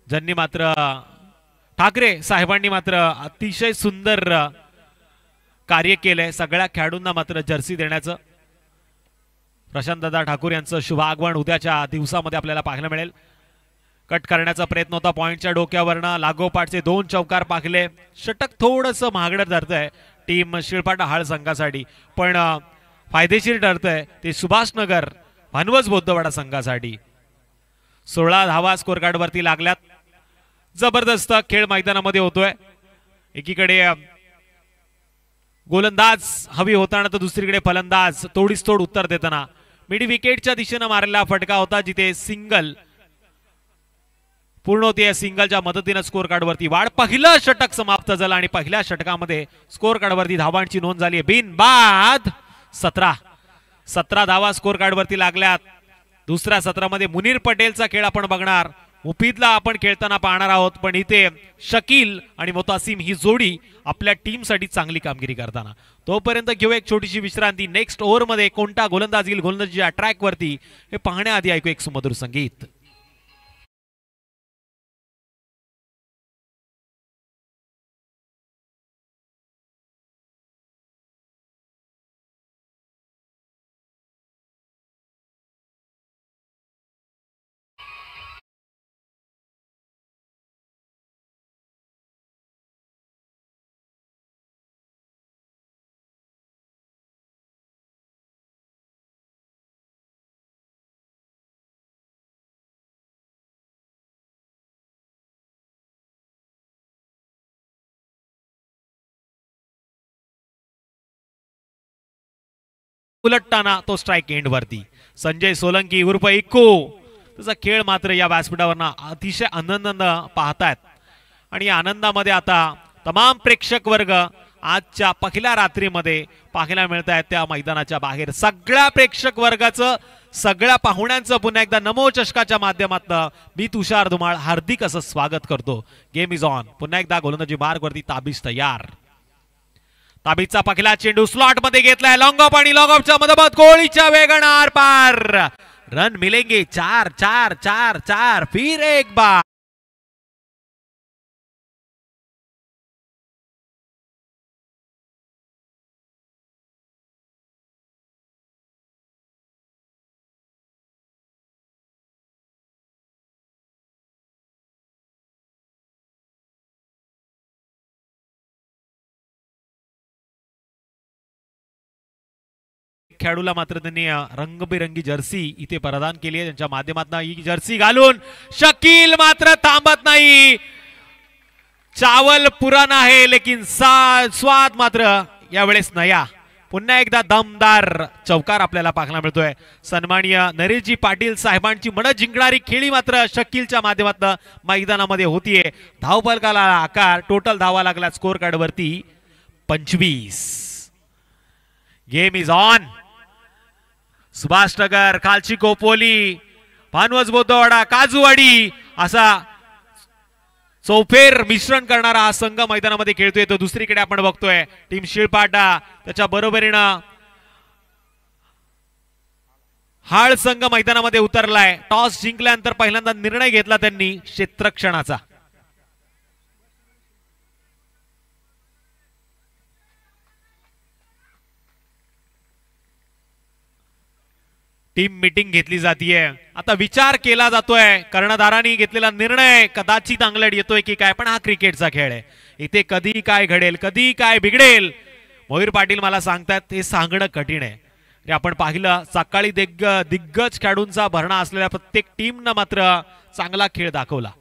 ज्यांनी मात्र ठाकरे साहेबांनी मात्र अतिशय सुंदर कार्य केलंय सगळ्या खेळाडूंना मात्र जर्सी देण्याचं। प्रशांत दादा ठाकूर यांचं शुभ आगमन उद्याच्या दिवसामध्ये आपल्याला पाहायला मिळेल। कट करण्याचा प्रयत्न होता पॉइंटच्या डोक्यावरनं, लागोपाठचे 2 चौकार पाखले, षटक थोडंसं महागडं ठरतंय टीम शिळपाटा हाळ संघासाठी, पण फायदेशीर ठरतंय ते सुभाषनगर भानवस बौद्धवाडा संघासाठी। 16 धावा स्कोर कार्ड वरती लागल्यात। जबरदस्त खेळ मैदानामध्ये होतोय। एकीकडे गोलंदाज हवी होताना तर दुसरीकडे फलंदाज तोडीस तोड उत्तर देताना मिड विकेटच्या दिशेने मारलेला फटका होता जिथे सिंगल पूर्ण होती। सिंगलच्या मदतीने स्कोर कार्ड वरती वाढ। पहिलं षटक समाप्त झालं आणि पहिल्या षटकामध्ये स्कोर कार्ड वरती धावांची नोंद झाली बिनबाद 17 धावा स्कोर कार्ड वरती लागल्यात। दुसऱ्या सत्रामध्ये मुनीर पटेलचा खेळ आपण बघणार, मुफीदला आपण खेळताना पाहणार आहोत, पण इथे शकील आणि मोतासिम ही जोडी आपल्या टीमसाठी चांगली कामगिरी करताना। तोपर्यंत घेऊ एक छोटीशी विश्रांती। नेक्स्ट ओव्हर मध्ये कोणता गोलंदाज येईल गोलंदाजीच्या ट्रॅक वरती हे पाहण्याआधी ऐकू एक सुमधुर संगीत। उलटताना तो स्ट्राइक एंड वरती संजय सोलंकी उर्फ इक्को, त्याचा खेळ मात्र या व्यासपीठावरनं अतिशय आनंदानं पाहतायत आणि या आनंदामध्ये आता तमाम प्रेक्षक वर्ग आजच्या पहिल्या रात्रीमध्ये पाहायला मिळत आहेत त्या मैदानाच्या बाहेर। सगळ्या प्रेक्षक वर्गाचं सगळ्या पाहुण्यांचं पुन्हा एकदा नमो चषकाच्या माध्यमातून मी तुषार धुमाळ हार्दिक असं स्वागत करतो। Game is on. पुन्हा एकदा गोलंदाजी मार्ग वरती ताबीज तयार। ताबीजचा पहिला चेंडू स्लॉट मध्ये घेतलाय, लॉंग ऑफ आणि लॉंग ऑफच्या मधोमध गोळीच्या वेगानं आर पार। रन मिलेंगे 4 4 4 4 फिर एक बार। खेळाडूला मात्र त्यांनी रंगबिरंगी जर्सी इथे प्रदान केली आहे। त्यांच्या माध्यमातून ही जर्सी घालून शकील मात्र थांबत नाही। चावल पुराना है लेकिन स्वाद मात्र यावेळेस नया। पुन्हा एकदा दमदार चौकार आपल्याला पाहायला मिळतोय। सन्माननीय नरेशजी पाटील साहेबांची मन जिंकणारी खेळी मात्र शकीलच्या माध्यमातून मैदानामध्ये होतीये। धावफलकाला आकार, टोटल धावा लागला स्कोर कार्ड वरती 25। Game is on. सुभाषनगर, खालची कोपोली, भानवस बौद्धवाडा, काजूवाडी असा चौफेर मिश्रण करणारा हा संघ मैदानामध्ये खेळतोय। तो दुसरीकडे आपण बघतोय टीम शिळपाटा त्याच्या बरोबरीनं हाळ संघ मैदानामध्ये उतरलाय। टॉस जिंकल्यानंतर पहिल्यांदा निर्णय घेतला त्यांनी क्षेत्ररक्षणाचा। टीम मीटिंग घेतली जातीये। आता विचार केला जातोय, कर्णधारांनी घेतलेला निर्णय कदाचित अंगलट येतोय की काय, पण हा क्रिकेटचा खेळ आहे। इथे कधी काय घडेल, कधी काय बिघडेल मोहिर पाटील मला सांगतात हे सांगणं कठीण आहे। आपण पाहिलं सकाळी दिग्गज खेळाडूंचा भरणा असलेल्या प्रत्येक टीमनं मात्र चांगला खेळ दाखवला।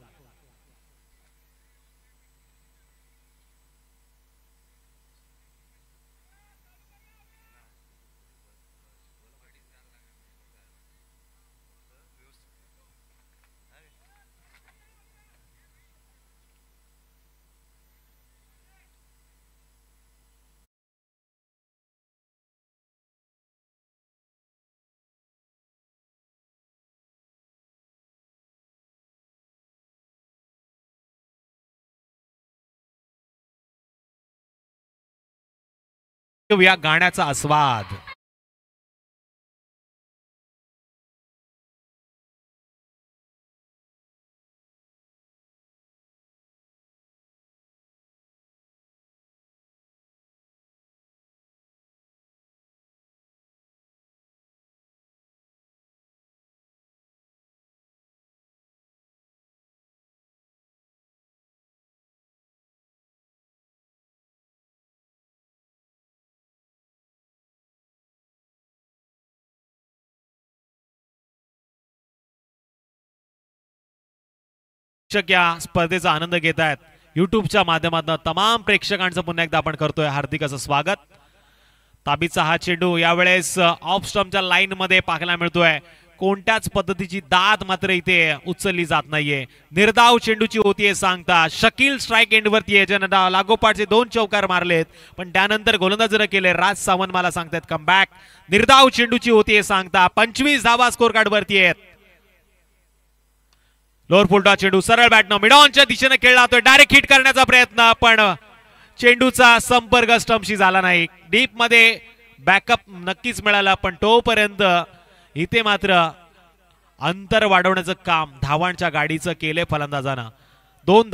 या गाण्याचा आस्वाद। प्रेक्षक या स्पर्धेचा आनंद घेत आहेत युट्यूबच्या माध्यमातून तमाम प्रेक्षकांचं पुन्हा एकदा आपण करतोय हार्दिक असं स्वागत। ताबीचा हा चेंडू यावेळेस ऑफ स्टंपच्या लाईन मध्ये पाहायला मिळतोय, कोणत्याच पद्धतीची दाद मात्र इथे उचलली जात नाहीये। निर्धाव चेंडूची होतीये सांगता, शकील स्ट्राइक एंड वरती आहे, ज्यानं लागोपाठचे 2 चौकार मारलेत पण त्यानंतर गोलंदाजीने केले। राज सावंत मला सांगतात कमबॅक, निर्धाव चेंडूची होतीये सांगता 25 धावा स्कोर कार्ड वरती आहेत। लोअर फुलटॉ चेंडू सरळ बॅटनं मिडॉनच्या दिशेने खेळला जातोय, डायरेक्ट हिट करण्याचा प्रयत्न पण चेंडूचा संपर्क स्टंपशी झाला नाही। डीप मध्ये बॅकअप नक्कीच मिळाला पण तोपर्यंत इथे मात्र अंतर वाढवण्याचं काम धावांच्या गाडीचं केले फलंदाजानं। 2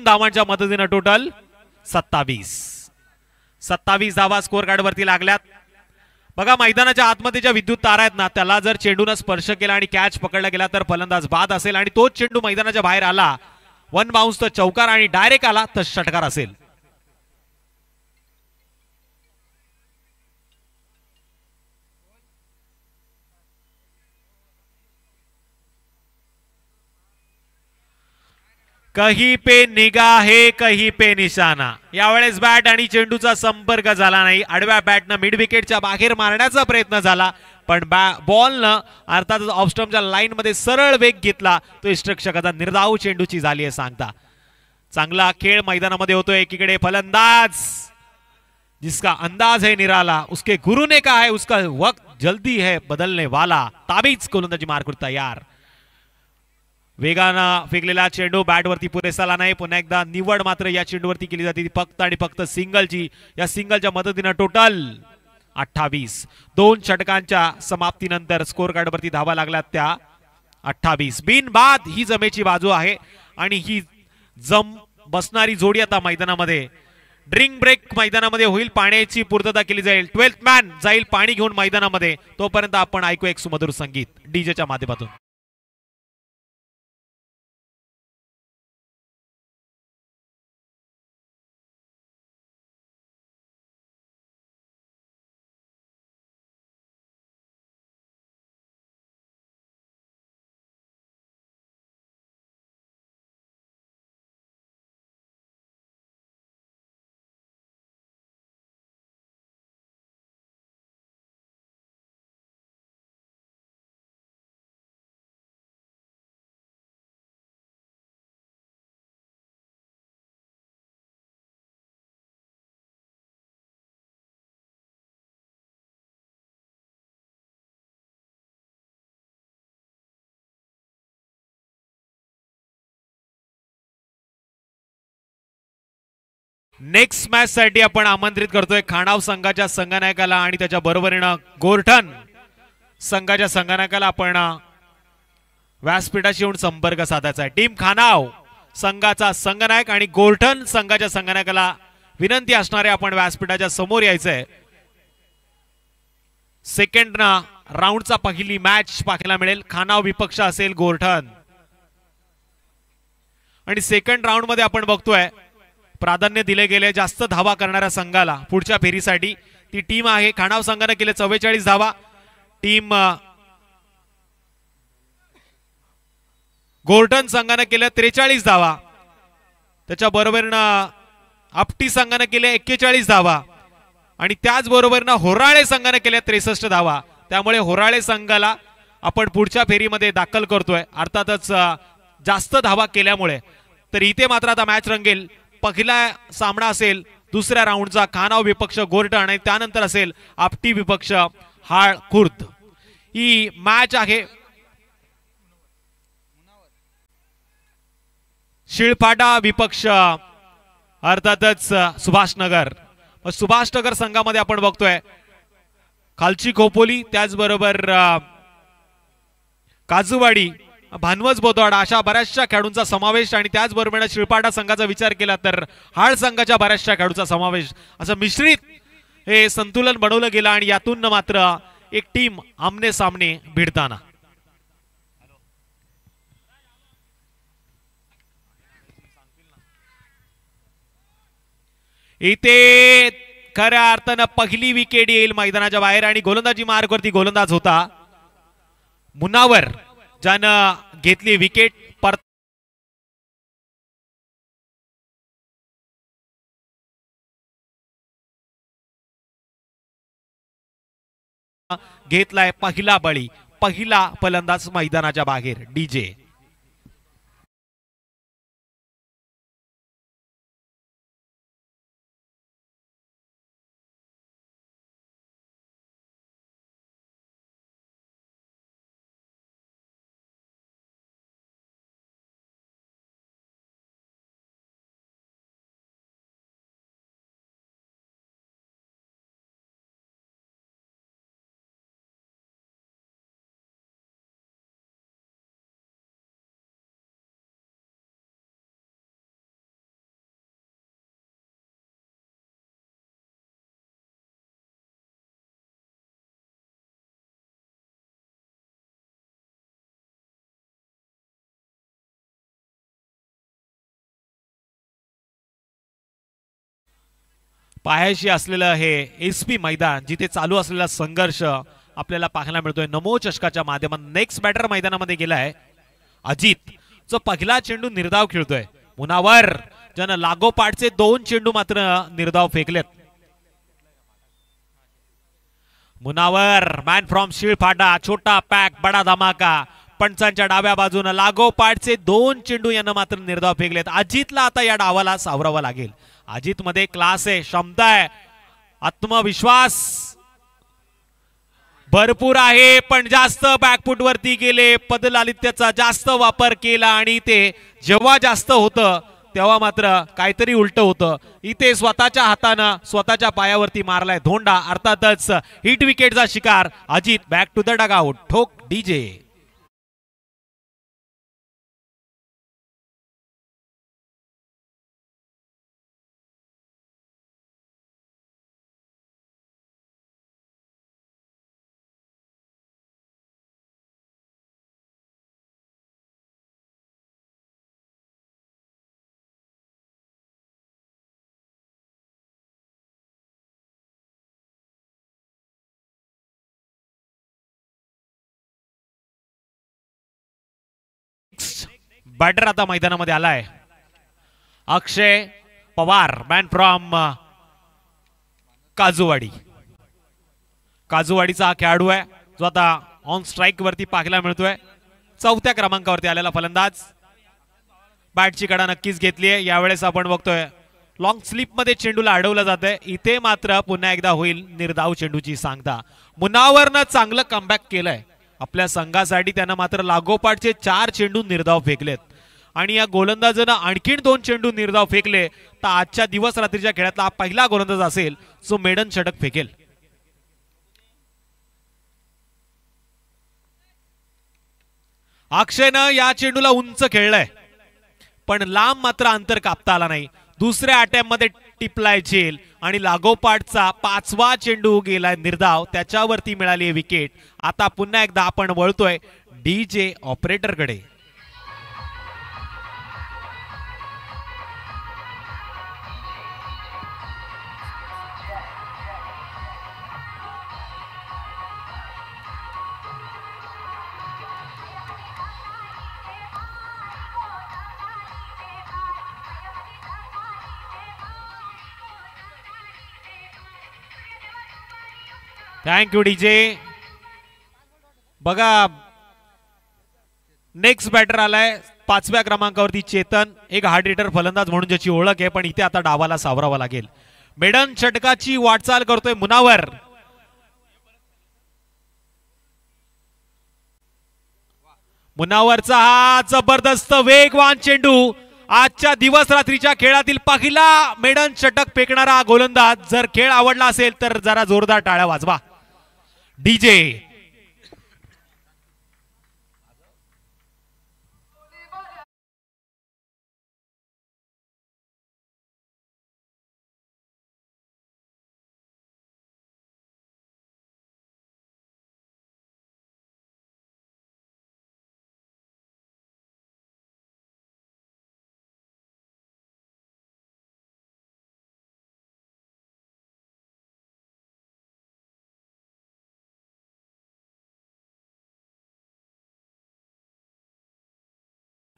धावांच्या मदतीनं टोटल 27 धावा स्कोर कार्ड वरती लागल्यात। बघा मैदानाच्या आतमध्ये ज्या विद्युत तारा आहेत ना, त्याला जर चेंडूने स्पर्श केला आणि कॅच पकडला गेला तर फलंदाज बाद असेल आणि तोच चेंडू मैदानाच्या बाहेर आला, 1 बाउन्स तर चौकार आणि डायरेक्ट आला तर षटकार असेल। कहीं पे निगाह है कहीं पे निशाना। यावेळेस बॅट आणि चेंडूचा संपर्क झाला नाही, आडव्या बॅटनं मिड विकेटच्या बाहेर मारण्याचा प्रयत्न झाला पण बॉलनं अर्थातच ऑफ स्टंपच्या लाईन मध्ये सरळ वेग घेतला, तो इष्टरक्षकाचा निर्धाव चेंडूची झाली आहे सांगता। चांगला खेळ मैदानामध्ये होतोय, एकीकडे फलंदाज जिसका अंदाज है निराला, उसके गुरु ने कहा है उसका वक्त जल्दी है बदलने वाला। ताबीज गोलंदाजी मार्ग तयार, वेगानं फेकलेला चेंडू बॅटवरती पुरेसाला नाही, पुन्हा एकदा निवड मात्र या चेंडूवरती केली जाते फक्त आणि फक्त सिंगलची। या सिंगलच्या मदतीनं टोटल 28, 2 षटकांच्या समाप्तीनंतर स्कोर कार्डवरती धावा लागल्यात त्या 28। बिनबाद ही जमेची बाजू आहे आणि ही जम बसणारी जोडी आता मैदानामध्ये। ड्रिंक ब्रेक मैदानामध्ये होईल, पाण्याची पूर्तता केली जाईल, 12th मॅन जाईल पाणी घेऊन मैदानामध्ये। तोपर्यंत आपण ऐकू एक सुमधुर संगीत डीजेच्या माध्यमातून। नेक्स्ट मॅच साठी आपण आमंत्रित करतोय खाणाव संघाच्या संघनायकाला आणि त्याच्या बरोबरीनं गोरठण संघाच्या संघनायकाला आपण व्यासपीठाशी येऊन संपर्क साधायचा आहे। टीम खानाव संघाचा संघनायक आणि गोरठण संघाच्या संघनायकाला विनंती असणारे आपण व्यासपीठाच्या समोर यायचंय। सेकंड राऊंडचा पहिली मॅच पाहायला मिळेल, खानाव विपक्ष असेल गोरठण आणि सेकंड राऊंड मध्ये आपण बघतोय प्राधान्य दिले गेले जास्त धावा करणाऱ्या संघाला पुढच्या फेरीसाठी। ती टीम आहे खानाव संघाने केले 44 धावा, टीम गोरठण संघाने केले 43 धावा, त्याच्या बरोबरीनं आपटी संघाने केले 41 धावा आणि त्याच बरोबरीनं होराळे संघाने केले 63 धावा। त्यामुळे होराळे संघाला आपण पुढच्या फेरीमध्ये दाखल करतोय अर्थातच जास्त धावा केल्यामुळे। तर इथे मात्र आता मॅच रंगेल, पहिला सामना असेल दुसऱ्या राऊंडचा खानाव विपक्ष गोरठण आणि त्यानंतर असेल आपटी विपक्ष हाळ खुर्द। ही मॅच आहे शिळफाटा विपक्ष अर्थातच सुभाषनगर। सुभाषनगर संघामध्ये आपण बघतोय खालची खोपोली, त्याचबरोबर काजूवाडी, भानवस बोदवाडा अशा बऱ्याचशा खेळाडूंचा समावेश आणि त्याचबरोबर शिळपाटा संघाचा विचार केला तर हाळ संघाच्या बऱ्याचशा खेळाडूंचा समावेश, असं मिश्रित हे संतुलन बनवलं गेलं आणि यातून मात्र एक टीम आमने सामने भिडताना। इथे खऱ्या अर्थानं पहिली विकेट येईल मैदानाच्या बाहेर आणि गोलंदाजी मार्गवरती गोलंदाज होता मुनावर, ज्यानं घेतली विकेट. परत घेतलाय पहिला बळी. पहिला फलंदाज मैदानाच्या बाहेर डीजे. पायाशी असलेलं हे एसपी मैदान जिथे चालू असलेला संघर्ष आपल्याला पाहायला मिळतोय नमो चषकाच्या माध्यमातून. नेक्स्ट बॅटर मैदानामध्ये गेलाय अजित, जो पहिला चेंडू निर्धाव खेळतोय. मुनावर ज्यानं लागोपाठचे 2 चेंडू मात्र निर्धाव फेकलेत. मुनावर मॅन फ्रॉम शिळफाटा, छोटा पॅक बडा धमाका. पंचांच्या डाव्या बाजूने लागोपाठचे 2 चेंडू यांना मात्र निर्धाव फेकलेत. अजितला आता या डावाला सावरावं लागेल. अजित मध्ये क्लास आहे, क्षमता आहे, आत्मविश्वास भरपूर आहे, पण जास्त बॅकफुट वरती गेले. पदलालित्याचा जास्त वापर केला आणि ते जेव्हा जास्त होतं तेव्हा मात्र काहीतरी उलट होतं. इथे स्वतःच्या हातानं स्वतःच्या पायावरती मारलाय धोंडा. अर्थातच हिट विकेटचा शिकार Ajit. Back to the dugout. ठोक डीजे. बॅटर आता मैदानामध्ये आलाय अक्षय पवार, मॅन फ्रॉम काजूवाडी. काजूवाडीचा हा खेळाडू आहे जो आता ऑन स्ट्राइक वरती पाहायला मिळतोय. 4थ्या क्रमांकावरती आलेला फलंदाज. बॅटची कडा नक्कीच घेतली आहे. यावेळेस आपण बघतोय लॉंग स्लिप मध्ये चेंडूला अडवलं जातंय. इथे मात्र पुन्हा एकदा होईल निर्धाव चेंडूची सांगता. मुनावरनं चांगलं कमबॅक केलंय आपल्या संघासाठी. त्यानं मात्र लागोपाठचे 4 चेंडू निर्धाव फेकलेत आणि या गोलंदाजानं आणखीन 2 चेंडू निर्धाव फेकले तर आजच्या दिवस रात्रीच्या खेळातला पहिला गोलंदाज असेल जो मेडन षटक फेकेल. अक्षयनं या चेंडूला उंच खेळलंय पण लांब मात्र अंतर कापता आला नाही. दुसऱ्या अटॅम्प मध्ये टिपलाय झेल आणि लागोपाठचा 5वा चेंडू गेलाय निर्धाव. त्याच्यावरती मिळाली विकेट. आता पुन्हा एकदा आपण वळतोय डीजे ऑपरेटर कडे. Thank you DJ. बघा नेक्स्ट बॅटर आलाय 5व्या क्रमांकावरती चेतन. एक हार्ड हिटर फलंदाज म्हणून ज्याची ओळख आहे पण इथे आता डावाला सावरावा लागेल. मेडन षटकाची वाटचाल करतोय मुनावर. मुनावरचा हा जबरदस्त वेगवान चेंडू. आजच्या दिवस रात्रीच्या खेळातील पहिला मेडन षटक फेकणारा गोलंदाज. जर खेळ आवडला असेल तर जरा जोरदार टाळ्या वाजवा डीजे.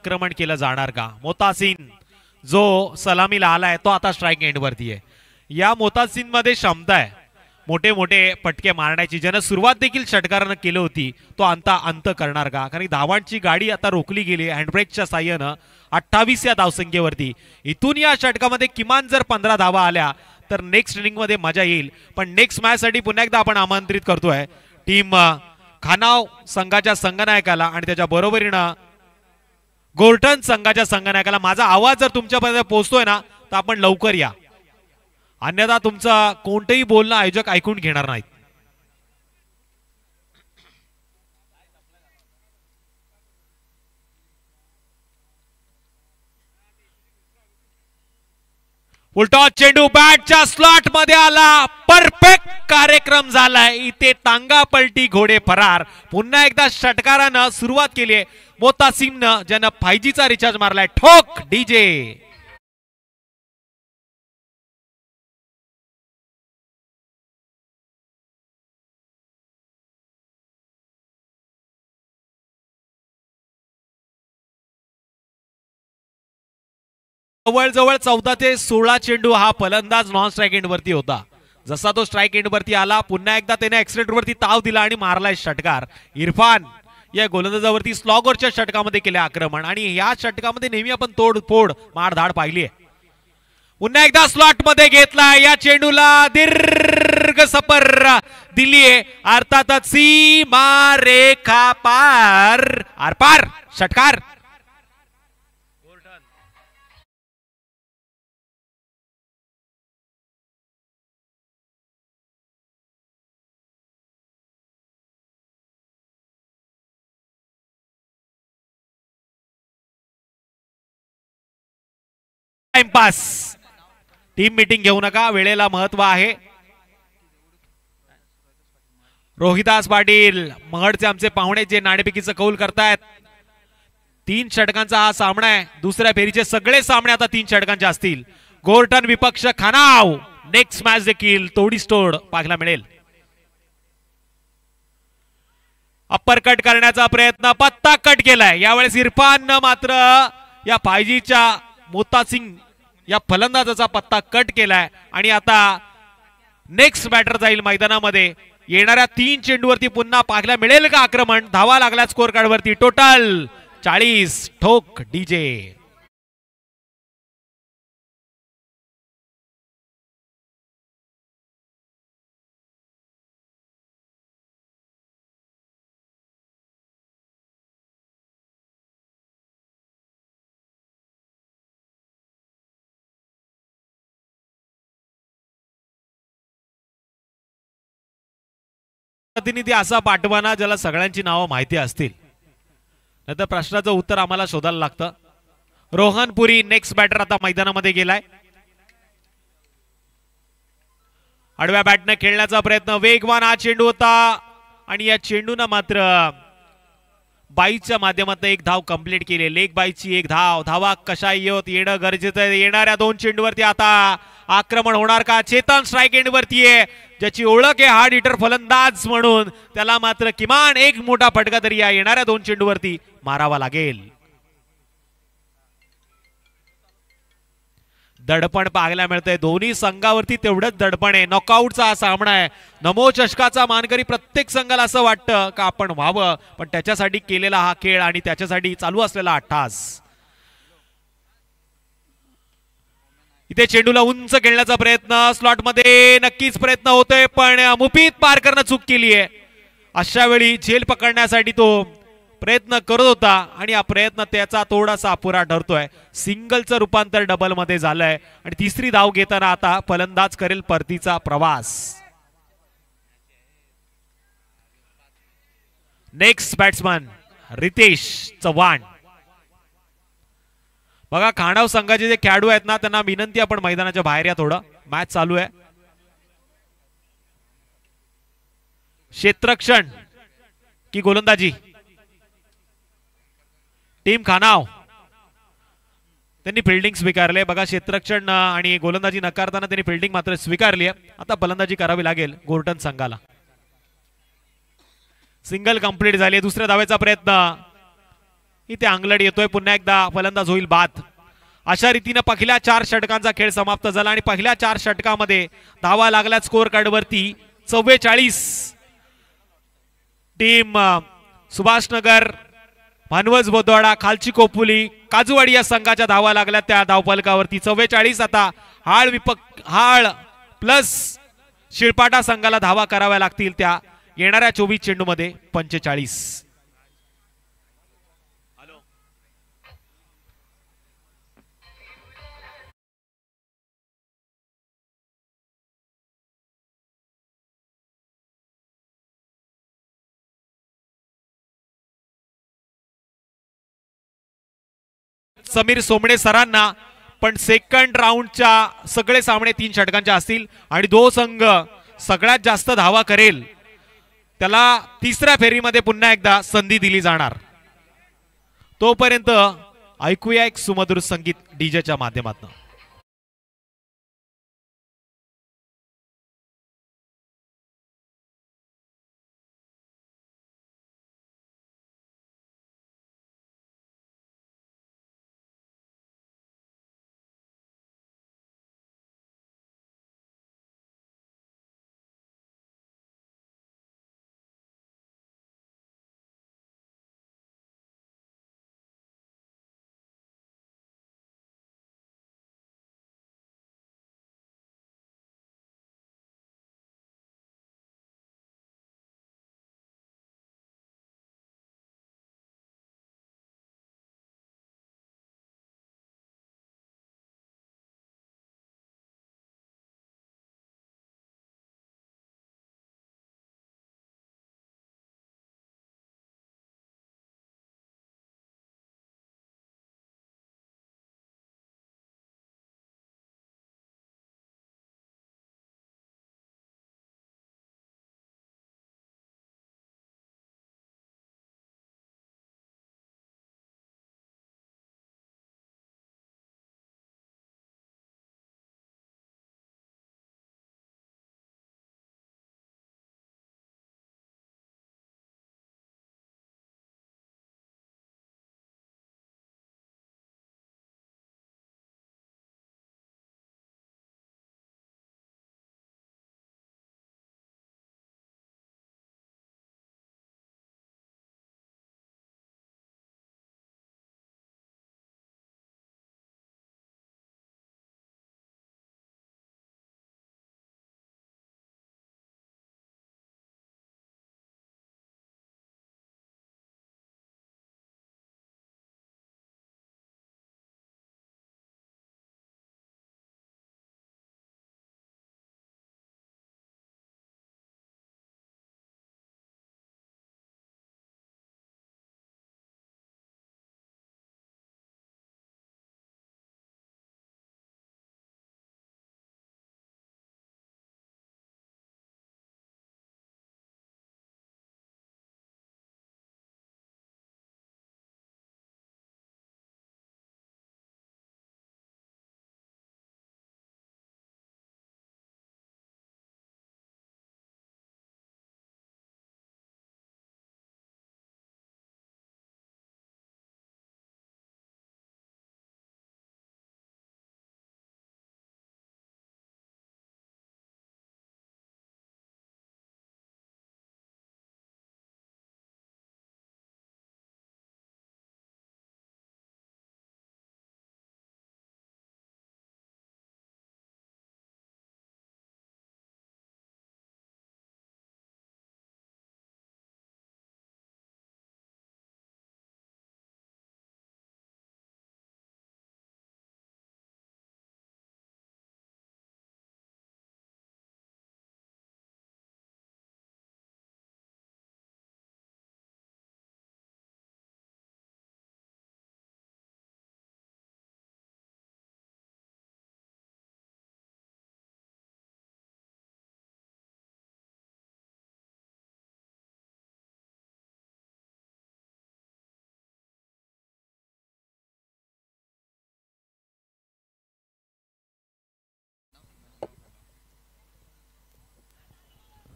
आक्रमण केलं जाणार का? मोतासिन जो सलामीला आलाय तो आता स्ट्राईक एंडवरती आहे. या मोतासिन मध्ये क्षमता आहे मोठे मोठे फटके मारण्याची. ज्यानं सुरुवात देखील षटकारानं केली होती तो अंत करणार का? कारण धावांची गाडी आता रोखली गेली हँडब्रेकच्या साह्यानं 28 या धावसंख्येवरती. इथून या षटकामध्ये किमान जर 15 धावा आल्या तर नेक्स्ट इनिंग मध्ये मजा येईल. पण नेक्स्ट मॅच साठी पुन्हा एकदा आपण आमंत्रित करतोय टीम खानाव संघाच्या संघनायकाला आणि त्याच्या बरोबरीनं गोर्टन संघाच्या संघनायकाला. माझा आवाज जर तुमच्यापर्यंत पोहोचतोय ना तर आपण लवकर या, अन्यथा तुमचं कोणतंही बोलणं आयोजक ऐकून घेणार नाहीत. उलटा चेंडू बॅटच्या स्लॉट मध्ये आला. परफेक्ट कार्यक्रम झालाय. इथे टांगा पलटी घोडे फरार. पुन्हा एकदा षटकारानं सुरुवात केली आहे मोतासिमनं, ज्यानं 5G चा रिचार्ज मारलाय. ठोक डीजे. जवळजवळ 14 ते 16 चेंडू हा फलंदाज नॉन स्ट्राईक एंड वरती होता. जसा तो स्ट्राईक एंड वरती आला पुन्हा एकदा त्याने एक्सिलेटर वरती ताव दिला आणि मारलाय षटकार. इरफान या गोलंदाजावरती स्लॉगरच्या षटकामध्ये केले आक्रमण आणि या षटकामध्ये नेहमी आपण तोडफोड मारधाड पाहिली आहे. पुन्हा एकदा स्लॉट मध्ये घेतला. या चेंडूला दीर्घ सपर दिलीये, अर्थातच सीमा रेखा पार आरपार षटकार. टाइमपास. टीम मीटिंग घेऊ नका, वेळेला महत्व आहे. रोहिदास पाटील महडचे आमचे पाहुणे जे नाणेफेकीचं कौल करतायत. 3 षटकांचा हा सामना आहे. दुसऱ्या फेरीचे सगळे सामने आता 3 षटकांचे असतील. गोर्टन विपक्ष खानाव. नेक्स्ट मॅच देखील तोडीस तोड पाहायला मिळेल. अप्पर कट करण्याचा प्रयत्न, पत्ता कट केलाय. यावेळेस इरफाननं मात्र या 5Gच्या मोतासिंग या फलंदाजाचा पत्ता कट केलाय आणि आता नेक्स्ट बॅटर जाईल मैदानामध्ये. येणाऱ्या 3 चेंडूवरती पुन्हा पाहायला मिळेल का आक्रमण? धावा लागल्या स्कोर कार्ड वरती. टोटल 40. ठोक डीजे. प्रतिनिधी असा पाठवाना ज्याला सगळ्यांची नावं माहिती असतील, नाहीतर प्रश्नाचं उत्तर आम्हाला शोधायला लागतं. रोहनपुरी नेक्स्ट बॅटर आता मैदानामध्ये गेलाय. आडव्या बॅटनं खेळण्याचा प्रयत्न, वेगवान हा चेंडू होता आणि या चेंडूनं मात्र बाईच्या माध्यमातून एक धाव कंप्लीट केली. लेग बाईची एक धाव. धावा कशा येणं गरजेचं आहे. येणाऱ्या 2 चेंडूवरती आता आक्रमण होणार का? चेतन स्ट्राईक एंड वरती आहे, ज्याची ओळख आहे हार्ड हिटर फलंदाज म्हणून. त्याला मात्र किमान एक मोठा फटका तरी या येणाऱ्या 2 चेंडूवरती मारावा लागेल. दडपण पाहायला मिळतंय दोन्ही संघावरती, तेवढंच दडपण आहे. नॉकआउटचा हा सामना आहे. नमो चषकाचा मानकरी प्रत्येक संघाला असं वाटतं का आपण व्हावं, पण त्याच्यासाठी केलेला हा खेळ आणि त्याच्यासाठी चालू असलेला अट्टहास. इथे चेंडूला उंच खेळण्याचा प्रयत्न, स्लॉट मध्ये नक्कीच प्रयत्न होतोय पण मुफीद पार करणं चूक केली आहे. अशा वेळी झेल पकडण्यासाठी तो प्रयत्न करत होता आणि हा प्रयत्न त्याचा थोडासा अपुरा ठरतोय. सिंगलचं रूपांतर डबल मध्ये झालंय आणि तिसरी धाव घेताना आता फलंदाज करेल परतीचा प्रवास. Next batsman Ritesh Chavan. बघा खांडाव संघाचे जे खेळाडू आहेत ना, त्यांना विनंती आपण मैदानाच्या बाहेर या, थोडं मॅच चालू आहे. क्षेत्ररक्षण की गोलंदाजी? टीम खानाव त्यांनी फिल्डिंग स्वीकारले. बघा क्षेत्ररक्षण आणि गोलंदाजी नकारताना त्यांनी फिल्डिंग मात्र स्वीकारली आहे. आता फलंदाजी करावी लागेल गोर्टन संघाला. सिंगल कंप्लीट झाली. दुसऱ्या धावेचा प्रयत्न, इथे अंगलट येतोय, पुन्हा एकदा फलंदाज होईल बाद. अशा रीतीने पहिल्या 4 षटकांचा खेळ समाप्त झाला आणि पहिल्या 4 षटकामध्ये धावा लागल्या स्कोअर कार्डवरती 44. टीम सुभाषनगर, भानवज बोदवाडा, खालची कोपुली, काजूवाडी या संघाच्या धावा लागल्या त्या धावफलकावरती 44. आता हाळ प्लस शिळपाटा संघाला धावा कराव्या लागतील त्या येणाऱ्या 24 चेंडूमध्ये 45. समीर सोमणे सरांना, पण सेकंड राऊंडच्या सगळे सामने 3 षटकांचे असतील आणि जो संघ सगळ्यात जास्त धावा करेल त्याला तिसऱ्या फेरीमध्ये पुन्हा एकदा संधी दिली जाणार. तोपर्यंत ऐकूया एक सुमधुर संगीत डीजेच्या माध्यमातून.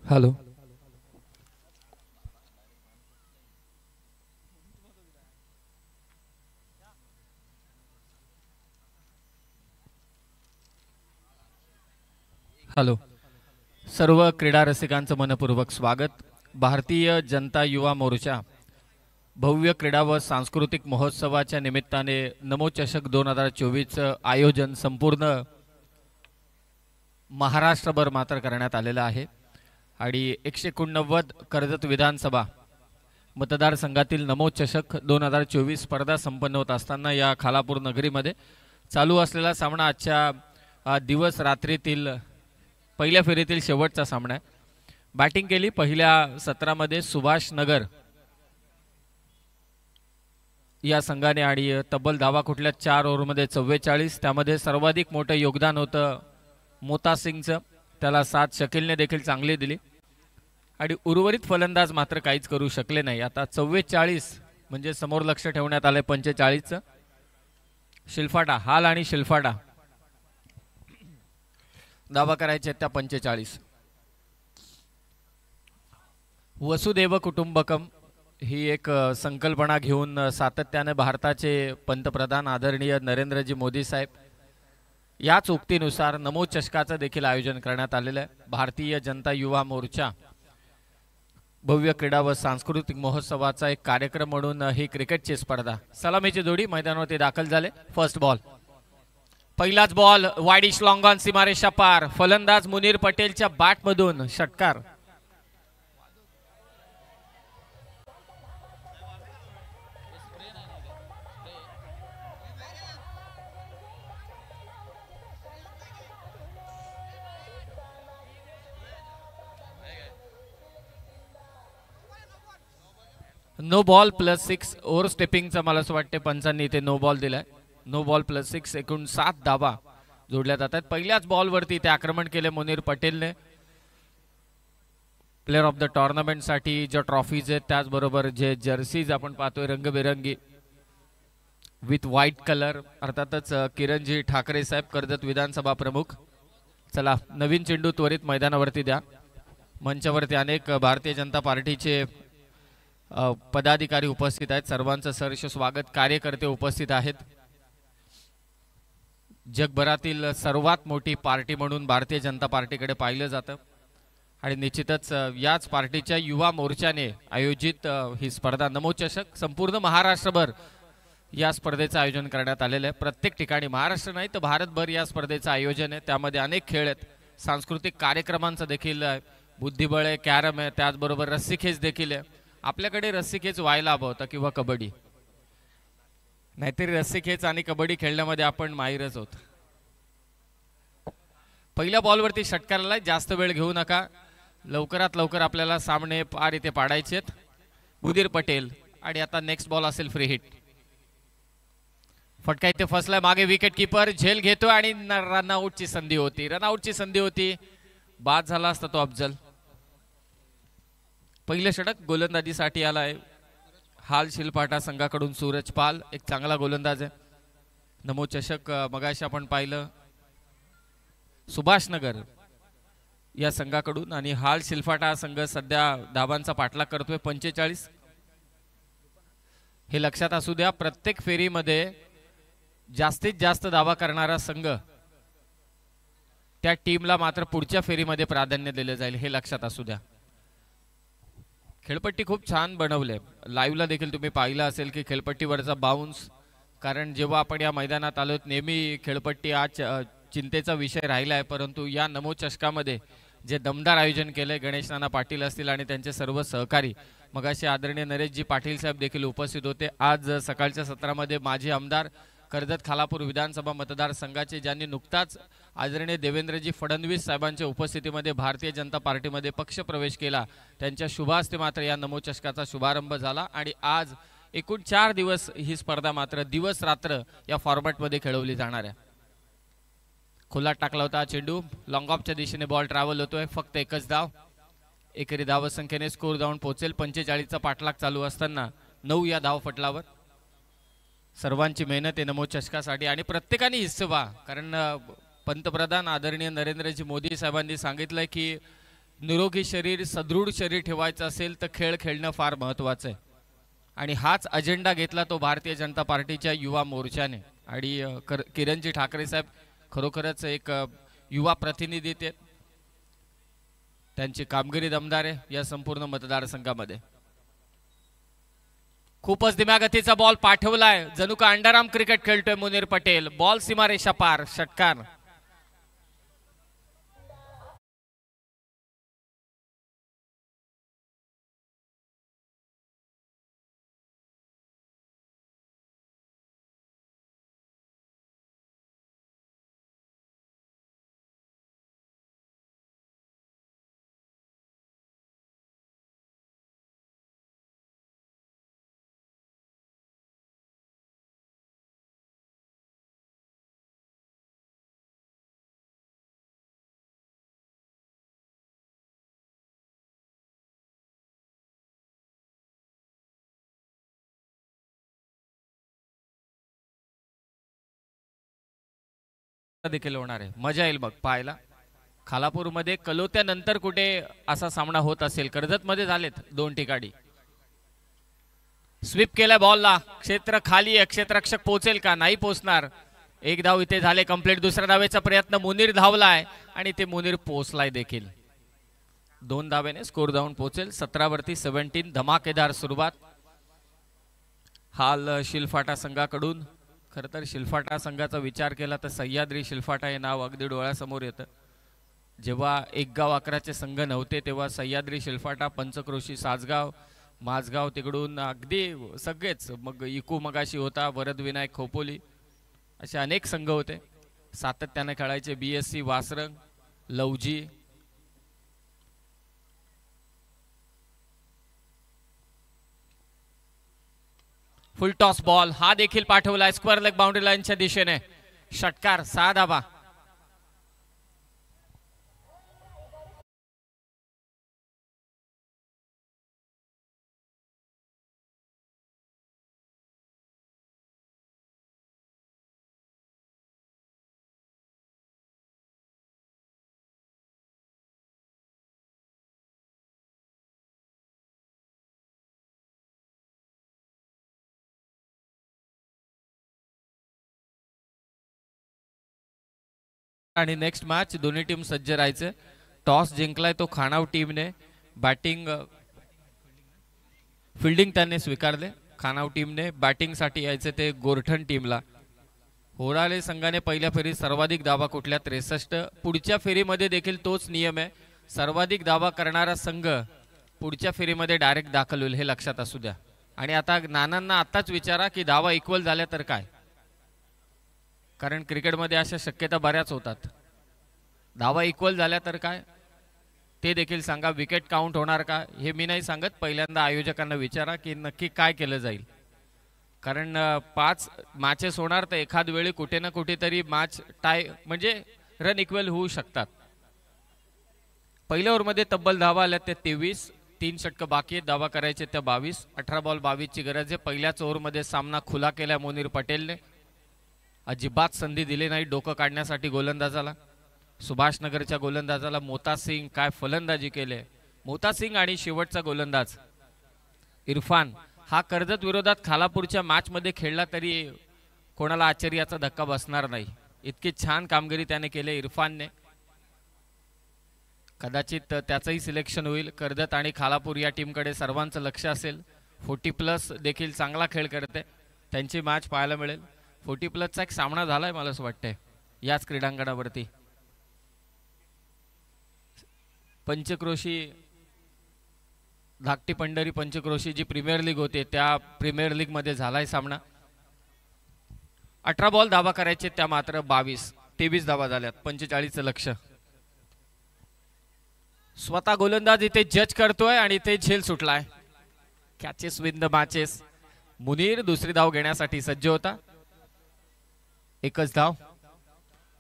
हॅलो. हॅलो, सर्व क्रीडा रसिकांचं मनपूर्वक स्वागत. भारतीय जनता युवा मोर्चा भव्य क्रीडा व सांस्कृतिक महोत्सवाच्या निमित्ताने नमो चषक 2024चं आयोजन संपूर्ण महाराष्ट्रभर मात्र करण्यात आलेलं आहे. आणि 189 कर्जत विधानसभा मतदारसंघातील नमो चषक 2024 स्पर्धा संपन्न होत असताना या खालापूर नगरीमध्ये चालू असलेला सामना आजच्या दिवस रात्रीतील पहिल्या फेरीतील शेवटचा सामना आहे. बॅटिंग केली पहिल्या सत्रामध्ये सुभाष नगर या संघाने आणि तब्बल धावा कुठल्या 4 ओव्हरमध्ये 44. त्यामध्ये सर्वाधिक मोठं योगदान होतं मोता सिंगचं, त्याला 7. शकीलने देखील चांगली दिली आणि उर्वरित फलंदाज मात्र काहीच करू शकले नाही. आता 44 म्हणजे समोर लक्ष ठेवण्यात आले 45चं. शिल्फाटा हाल आणि शिल्फाटा दावा करायचे त्या 45. वसुदेव कुटुंबकम ही एक संकल्पना घेऊन सातत्याने भारताचे पंतप्रधान आदरणीय नरेंद्रजी मोदी साहेब याच उक्तीनुसार नमो चषकाचं देखील आयोजन करण्यात आलेलं आहे. भारतीय जनता युवा मोर्चा भव्य क्रीडा व सांस्कृतिक महोत्सवाचा एक कार्यक्रम म्हणून ही क्रिकेटची स्पर्धा. सलामीची जोडी मैदानावरती दाखल झाले. फर्स्ट बॉल, पहिलाच बॉल वाईडिश लॉंग ऑन सीमारेषा पार. फलंदाज मुनीर पटेलच्या बॅटमधून षटकार. नो बॉल +6 ओव्हर स्टेपिंगचा मला असं वाटते पंचांनी इथे नो बॉल दिलाय. नो बॉल +6 एकूण 7 धावा जोडल्या जातात. पहिल्याच बॉलवरती ते आक्रमण केले मुनीर पटेलने. प्लेअर ऑफ द टुर्नामेंटसाठी ज्या ट्रॉफीज आहेत त्याचबरोबर जे जर्सीज आपण पाहतोय रंगबेरंगी विथ व्हाईट कलर, अर्थातच किरणजी ठाकरे साहेब कर्जत विधानसभा प्रमुख. चला नवीन चेंडू त्वरित मैदानावरती द्या. मंचावरती अनेक भारतीय जनता पार्टीचे पदाधिकारी उपस्थित आहेत. सर्वांचं सहर्ष स्वागत. कार्यकर्ते उपस्थित आहेत. जगभरातील सर्वात मोठी पार्टी म्हणून भारतीय जनता पार्टीकडे पाहिलं जातं आणि निश्चितच याच पार्टीच्या युवा मोर्चाने आयोजित ही स्पर्धा नमो चषक संपूर्ण महाराष्ट्रभर या स्पर्धेचं आयोजन करण्यात आलेलं आहे. प्रत्येक ठिकाणी महाराष्ट्र नाही तर भारतभर या स्पर्धेचं आयोजन आहे. त्यामध्ये अनेक खेळ आहेत, सांस्कृतिक कार्यक्रमांचं देखील बुद्धिबळ आहे, कॅरम आहे, त्याचबरोबर रस्सीखेच देखील आहे. आपल्याकडे रस्सीखेच व्हायला हवं होतं किंवा कबड्डी, नाहीतरी रस्सीखेच आणि कबड्डी खेळण्यामध्ये आपण माहिरच होत. पहिल्या बॉलवरती षटकाराला जास्त वेळ घेऊ नका, लवकरात लवकर आपल्याला सामने पार इथे पाडायचे आहेत. मुनीर पटेल आणि आता नेक्स्ट बॉल असेल फ्री हिट. फटका इथे फसलाय, मागे विकेट किपर झेल घेतो आणि रनआउटची संधी होती. रनआउटची संधी होती, बाद झाला असता तो अफजल. पहिलं षटक गोलंदाजीसाठी आलाय हाल शिल्पाटा संघाकडून सूरज पाल, एक चांगला गोलंदाज आहे. नमो चषक मगाशी आपण पाहिलं सुभाष नगर या संघाकडून आणि हाल शिल्फाटा संघ सध्या धावांचा पाठलाग करतोय 45. हे लक्षात असू द्या, प्रत्येक फेरीमध्ये जास्तीत जास्त धावा करणारा संघ त्या टीमला मात्र पुढच्या फेरीमध्ये प्राधान्य दिले जाईल, हे लक्षात असू द्या. खेळपट्टी खूप छान बनवले. लाईव्हला देखील तुम्ही पाहिलं असेल की खेळपट्टीवरचा बाउन्स, कारण जेव्हा आपण या मैदानात आलो नेहमी खेळपट्टी आज चिंतेचा विषय राहिला आहे, परंतु या नमो चषकामध्ये जे दमदार आयोजन केले गणेश नाना पाटील असतील आणि त्यांचे सर्व सहकारी, मगाशी आदरणीय नरेशजी पाटील साहेब देखील उपस्थित होते. आज सकाळच्या सत्रामध्ये माजी आमदार कर्जत खालापूर विधानसभा मतदारसंघाचे, ज्यांनी नुकताच आदरणीय देवेंद्रजी फडणवीस साहेबांच्या उपस्थितीमध्ये भारतीय जनता पार्टीमध्ये पक्ष प्रवेश केला, त्यांच्या शुभ हस्ते मात्र या नमो चषकाचा शुभारंभ झाला. आणि आज एकूण 4 दिवस ही स्पर्धा मात्र दिवस रात्र या फॉर्मॅटमध्ये खेळवली जाणार आहे. खुला टाकला होता चेंडू, लॉंग ऑफच्या दिशेने बॉल ट्रॅव्हल होतोय. फक्त एकच धाव, एकेरी धावसंख्येने स्कोर जाऊन पोहोचेल. 45चा पाठलाग चालू असताना 9 या धाव फटलावर. सर्वांची मेहनत आहे नमो चषकासाठी आणि प्रत्येकाने हिस्सा व्हा, कारण पंतप्रधान आदरणीय नरेंद्रजी मोदी साहेबांनी सांगितलंय की निरोगी शरीर, सदृढ शरीर ठेवायचं असेल तर खेळ खेळणं फार महत्त्वाचं आहे. आणि हाच अजेंडा घेतला तो भारतीय जनता पार्टीच्या युवा मोर्चाने. आणि किरणजी ठाकरे साहेब खरोखरच एक युवा प्रतिनिधी ते, त्यांची कामगिरी दमदार आहे या संपूर्ण मतदारसंघामध्ये. खूपच धीम्या गतीचा बॉल पाठवलाय, जणू का अंडरआर्म क्रिकेट खेळतोय मुनीर पटेल. बॉल सीमारेषा पार, षटकार. देखील होणार आहे, मजा येईल बघ पाहायला. खालापूरमध्ये कलोत्यानंतर कुठे असा सामना होत असेल. कर्जतमध्ये झालेत 2 ठिकाणी. स्वीप केलाय बॉलला, क्षेत्र खाली आहे, क्षेत्ररक्षक पोहोचेल का? नाही पोहोचणार. 1 धाव इथे झाले कंप्लीट. दुसऱ्या धावेचा प्रयत्न, मुनीर धावलाय आणि ते मुनीर पोहोचलाय देखील. 2 धावेने स्कोर धावून पोहोचेल. 17 वरती 17. धमाकेदार सुरुवात हाल शिलफाटा संघाकडून. खरं तर शिलफाटा संघाचा विचार केला तर सह्याद्री शिलफाटा हे नाव अगदी डोळ्यासमोर येतं. जेव्हा 1 गाव 11चे संघ नव्हते तेव्हा सह्याद्री शिलफाटा, पंचक्रोशी सासगाव, माझगाव तिकडून अगदी सगळेच, मग इकू मगाशी होता, वरद विनायक खोपोली, असे अनेक संघ होते. सातत्याने खेळायचे. BSC वासरंग, लवजी. फुल टॉस बॉल हा देखील पाठवलाय स्क्वेअर लेग बाउंड्री लाईनच्या दिशेने. षटकार. 6 धावा. आणि नेक्स्ट मॅच दोन्ही टीम सज्ज राहायचे. टॉस जिंकलाय तो खानाव टीमने. बॅटिंग फिल्डिंग त्यांनी स्वीकारले. खानाव टीमने बॅटिंगसाठी यायचे ते गोरठण टीमला. होराळे संघाने पहिल्या फेरीत सर्वाधिक धावा कुठल्या? 63. पुढच्या फेरीमध्ये देखील तोच नियम आहे. सर्वाधिक धावा करणारा संघ पुढच्या फेरीमध्ये डायरेक्ट दाखल होईल, हे लक्षात असू द्या. आणि आता नानांना आताच विचारा की धावा इक्वल झाल्या तर काय, कारण क्रिकेटमध्ये अशा शक्यता बऱ्याच होतात. धावा इक्वल झाल्या तर काय ते देखील सांगा. विकेट काउंट होणार का हे मी नाही सांगत. पहिल्यांदा आयोजकांना विचारा की नक्की काय केलं जाईल, कारण 5 मॅचेस होणार तर एखाद वेळी कुठे ना कुठेतरी मॅच टाय म्हणजे रन इक्वल होऊ शकतात. पहिल्या ओव्हरमध्ये तब्बल धावा आल्या त्या 23. 3 षटकं बाकी आहेत धावा करायचे त्या 22. 18 बॉल 22ची गरज आहे. पहिल्याच ओव्हरमध्ये सामना खुला केला मुनीर पटेलने. अजिबात संधी दिली नाही डोकं काढण्यासाठी गोलंदाजाला. सुभाषनगरच्या गोलंदाजाला मोता सिंग काय फलंदाजी केले. मोता सिंग आणि शेवटचा गोलंदाज इरफान हा कर्जत विरोधात खालापूरच्या मॅचमध्ये खेळला तरी कोणाला आश्चर्याचा धक्का बसणार नाही. इतकी छान कामगिरी त्याने केले इरफानने. कदाचित त्याचंही सिलेक्शन होईल. कर्जत आणि खालापूर या टीमकडे सर्वांचं लक्ष असेल. 40+ देखील चांगला खेळ करते, त्यांची मॅच पाहायला मिळेल. 40+चा एक सामना झालाय मला असं वाटतंय याच क्रीडांगणावरती. पंचक्रोशी धाकटी पंढरी पंचक्रोशी जी प्रीमियर लीग होते त्या प्रीमियर लीग मध्ये झालाय सामना. 18 बॉल धावा करायचे त्या मात्र 22. 23 धावा झाल्यात. 45चं लक्ष. स्वतः गोलंदाज इथे जज करतोय आणि इथे झेल सुटलाय. Catches win the matches. Munir दुसरी धाव घेण्यासाठी सज्ज होता. एकच धाव.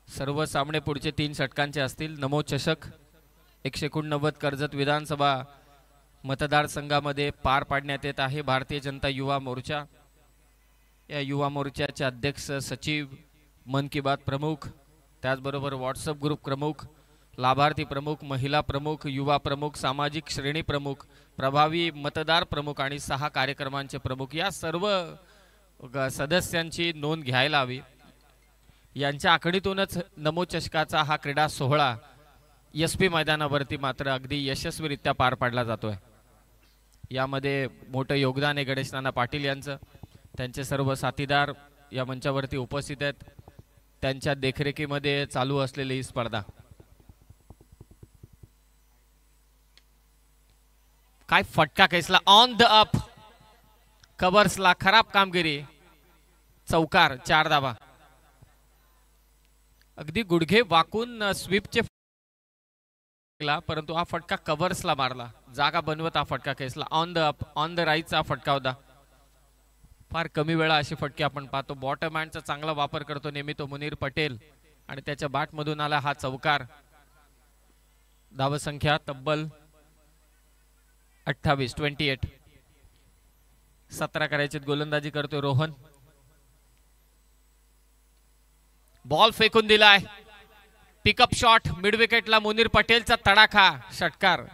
सर्व सामने पुढचे 3 षटकांचे असतील. नमो चषक 189 कर्जत विधानसभा मतदारसंघामध्ये पार पाडण्यात येत आहे. भारतीय जनता युवा मोर्चा, या युवा मोर्चाचे अध्यक्ष सचिव, मन की बात प्रमुख, त्याचबरोबर व्हॉट्सअप ग्रुप प्रमुख, लाभार्थी प्रमुख, महिला प्रमुख, युवा प्रमुख, सामाजिक श्रेणी प्रमुख, प्रभावी मतदार प्रमुख आणि 6 कार्यक्रमांचे प्रमुख या सर्व सदस्यांची नोंद घ्यायला हवी. यांच्या आखणीतूनच नमो चषकाचा हा क्रीडा सोहळा SP मैदानावरती मात्र अगदी यशस्वीरित्या पार पाडला जातोय. यामध्ये मोठं योगदान आहे गणेश नाना पाटील यांचं. त्यांचे सर्व साथीदार या मंचावरती उपस्थित आहेत. त्यांच्या देखरेखीमध्ये चालू असलेली ही स्पर्धा. काय फटका खेचला ऑन द अप, कव्हर्सला खराब कामगिरी, चौकार 4 धावा. अगदी गुडघे वाकून स्वीपचे परंतु हा फटका कव्हर्सला मारला, जागा बनवत हा फटका खेचला. On the up on the राईटचा फटका होता. फार कमी वेळा अशी फटके आपण पाहतो. बॉटम हँडचा चांगला वापर करतो नेहमी तो मुनीर पटेल आणि त्याच्या बॅटमधून आला हा चौकार. धावसंख्या तब्बल 28. 17 करायचे. गोलंदाजी करतोय रोहन. बॉल फेकून दिलाय. पिकअप शॉट मिड विकेटला मुनीर पटेलचा तडाखा षटकार.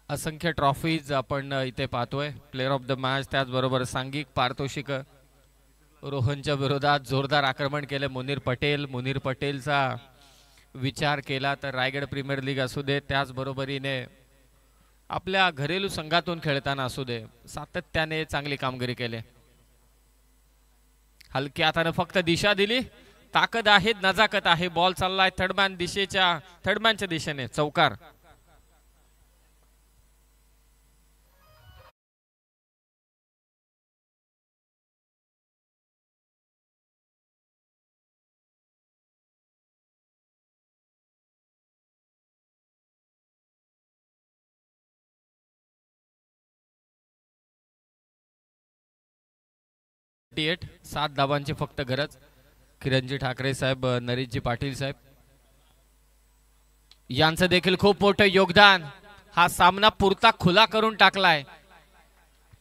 असंख्य ट्रॉफीज आपण इथे पाहतोय. प्लेअर ऑफ द मॅच, त्याचबरोबर सांघिक पारितोषिक. रोहनच्या विरोधात जोरदार आक्रमण केले मुनीर पटेल. मुनीर पटेलचा विचार केला तर रायगड प्रीमियर लीग असू दे, त्याचबरोबरीने आपल्या घरेलू संघातून खेळताना असू दे, सातत्याने चांगली कामगिरी केली. हलक्या हाताने फक्त दिशा दिली. ताकद आहे, नजाकत आहे. बॉल चाललाय थर्डमॅनच्या दिशेने. चौकार. एट 7 धावांची फक्त गरज. किरणजी ठाकरे साहेब, नरेशजी पाटील साहेब यांचं देखील खूप मोठं योगदान. हा सामना पुरता खुला करून टाकलाय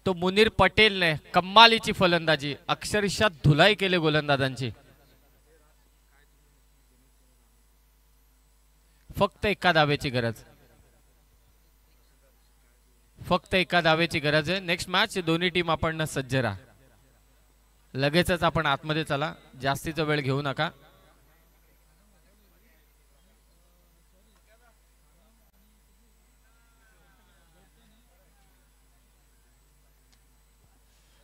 तो मुनीर पटेलने. कमालीची फलंदाजी, अक्षरशः धुलाई केली गोलंदाजांची. फक्त एका धावेची गरज. फक्त एका धावेची गरज आहे. नेक्स्ट मॅच दोन्ही टीम आपण सज्ज राहा. लगेचच आपण आतमध्ये चला, जास्तीचा वेळ घेऊ नका.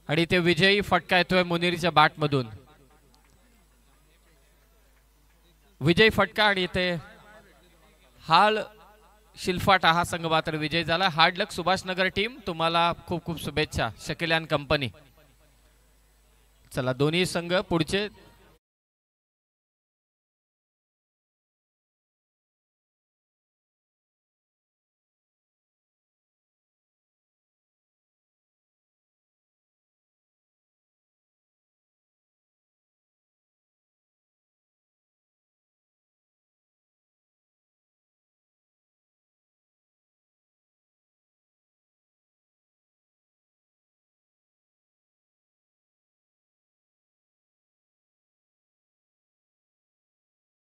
आणि ते विजयी फटका येतोय मुनीरच्या बॅटमधून. विजयी फटका आणि इथे हाल शिल्फाटा हा संघ मात्र विजय झाला. हार्ड लक सुभाषनगर टीम, तुम्हाला खूप खूप शुभेच्छा. Shakeel and company. चला दोन्ही संघ पुढचे